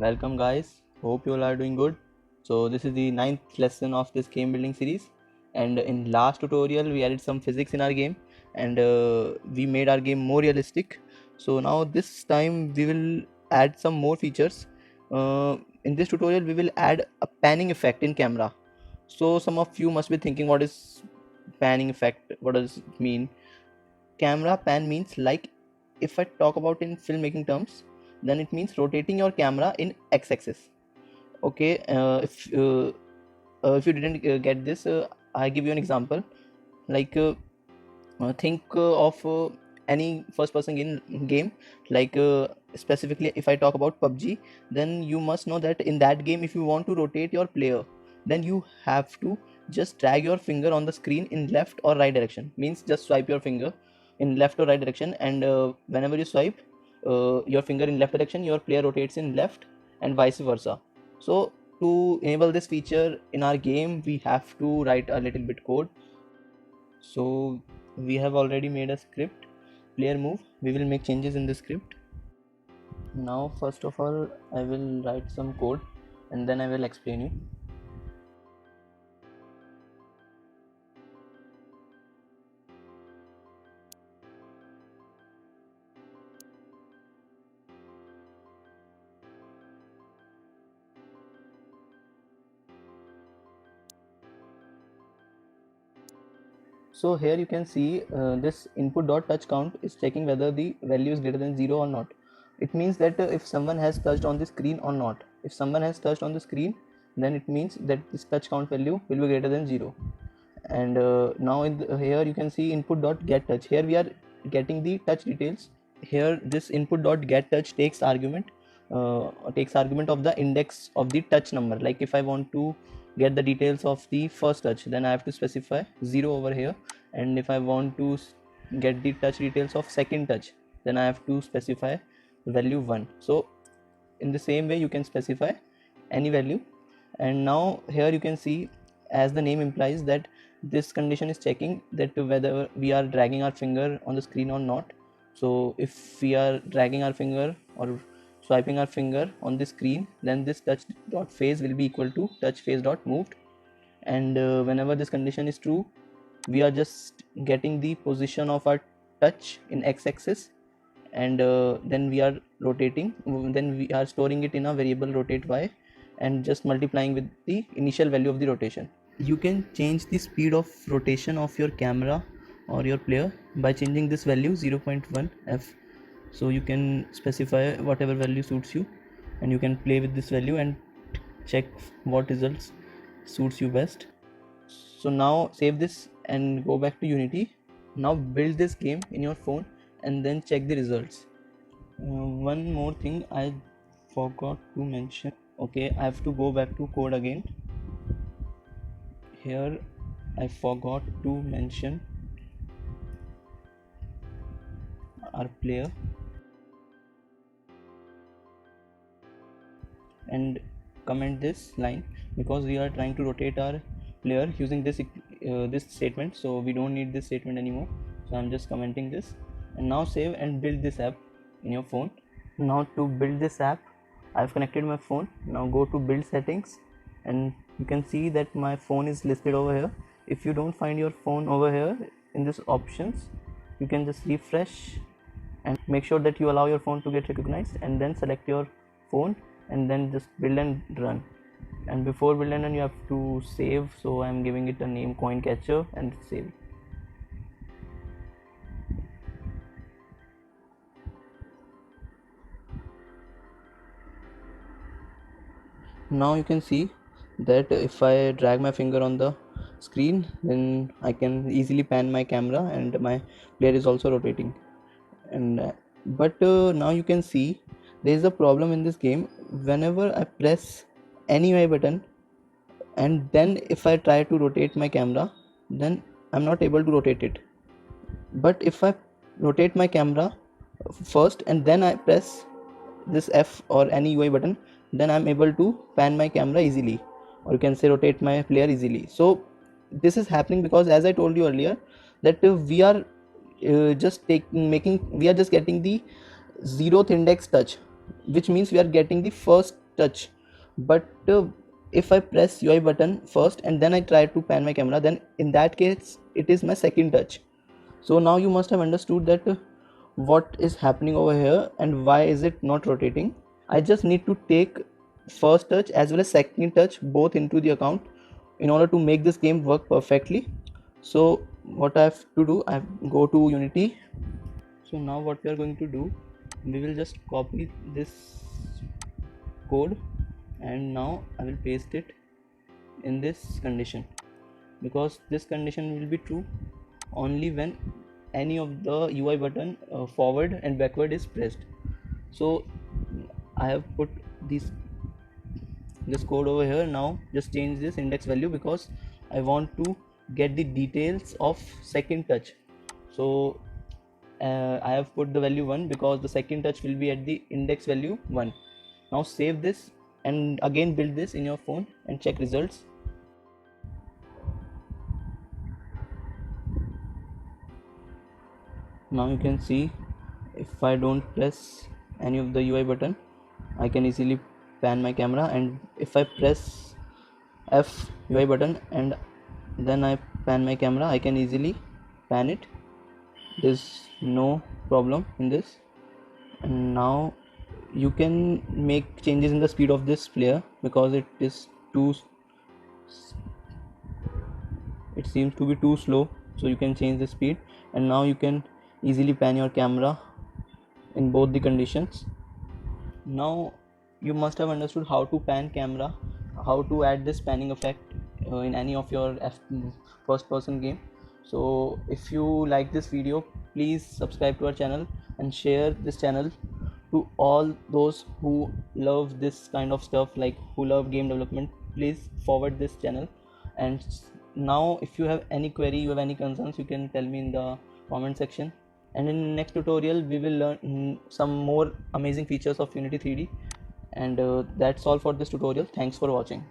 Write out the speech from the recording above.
Welcome guys, hope you all are doing good. So this is the ninth lesson of this game building series, and in last tutorial we added some physics in our game and we made our game more realistic. So now this time we will add some more features. In this tutorial we will add a panning effect in camera. So some of you must be thinking, what is panning effect, what does it mean? Camera pan means, like, if I talk about in filmmaking terms, then it means rotating your camera in x-axis. Okay, if you didn't get this, I give you an example. Like, think of any first person game, like, specifically if I talk about PUBG, then you must know that in that game, if you want to rotate your player, then you have to just drag your finger on the screen in left or right direction. Means just swipe your finger in left or right direction, and whenever you swipe your finger in left direction, your player rotates in left and vice versa. So to enable this feature in our game, we have to write a little bit code. So we have already made a script, player move. We will make changes in the script. Now first of all I will write some code and then I will explain you. So here you can see this input dot touch count is checking whether the value is greater than 0 or not. It means that if someone has touched on the screen or not. If someone has touched on the screen, then it means that this touch count value will be greater than 0. And now here you can see input dot get touch. Here we are getting the touch details. Here this input dot get touch takes argument of the index of the touch number. Like, if I want to get the details of the first touch, then I have to specify 0 over here, and if I want to get the touch details of second touch, then I have to specify value 1. So in the same way you can specify any value. And now here you can see, as the name implies, that this condition is checking that whether we are dragging our finger on the screen or not. So if we are dragging our finger or swiping our finger on the screen, then this touch dot phase will be equal to touch phase dot moved. And whenever this condition is true, we are just getting the position of our touch in x-axis, and then we are rotating, then we are storing it in a variable rotate y and just multiplying with the initial value of the rotation. You can change the speed of rotation of your camera or your player by changing this value 0.1 f. So you can specify whatever value suits you, and you can play with this value and check what results suits you best. So now save this and go back to Unity. Now build this game in your phone and then check the results. One more thing I forgot to mention. Okay, I have to go back to code again. Here I forgot to mention our player, and comment this line because we are trying to rotate our player using this statement, so we don't need this statement anymore. So I'm just commenting this, and now save and build this app in your phone. Now to build this app, I've connected my phone. Now go to build settings, and you can see that my phone is listed over here. If you don't find your phone over here in this options, you can just refresh and make sure that you allow your phone to get recognized, and then select your phone and then just build and run. And before build and run, you have to save, so I'm giving it a name coin catcher and save. Now you can see that if I drag my finger on the screen, then I can easily pan my camera and my player is also rotating. And but now you can see there is a problem in this game. Whenever I press any Y button, and then if I try to rotate my camera, then I'm not able to rotate it. But if I rotate my camera first and then I press this F or any UI button, then I'm able to pan my camera easily, or you can say rotate my player easily. So this is happening because, as I told you earlier, that we are we are just getting the zeroth index touch, which means we are getting the first touch. But if I press UI button first and then I try to pan my camera, then in that case it is my second touch. So now you must have understood that what is happening over here and why is it not rotating. I just need to take first touch as well as second touch both into the account in order to make this game work perfectly. So what I have to do, I go to Unity. So now what we are going to do, we will just copy this code and now I will paste it in this condition, because this condition will be true only when any of the UI button forward and backward is pressed. So I have put this code over here. Now just change this index value because I want to get the details of second touch. So I have put the value 1 because the second touch will be at the index value 1. Now save this and again build this in your phone and check results. Now you can see if I don't press any of the UI button, I can easily pan my camera, and if I press F UI button and then I pan my camera, I can easily pan it. There's no problem in this. And now you can make changes in the speed of this player because it seems to be too slow, so you can change the speed, and now you can easily pan your camera in both the conditions. Now you must have understood how to pan camera, how to add this panning effect in any of your first person game. So if you like this video, please subscribe to our channel and share this channel to all those who love this kind of stuff, like who love game development. Please forward this channel. And now if you have any query, you have any concerns, you can tell me in the comment section. And in next tutorial we will learn some more amazing features of Unity 3D. And that's all for this tutorial. Thanks for watching.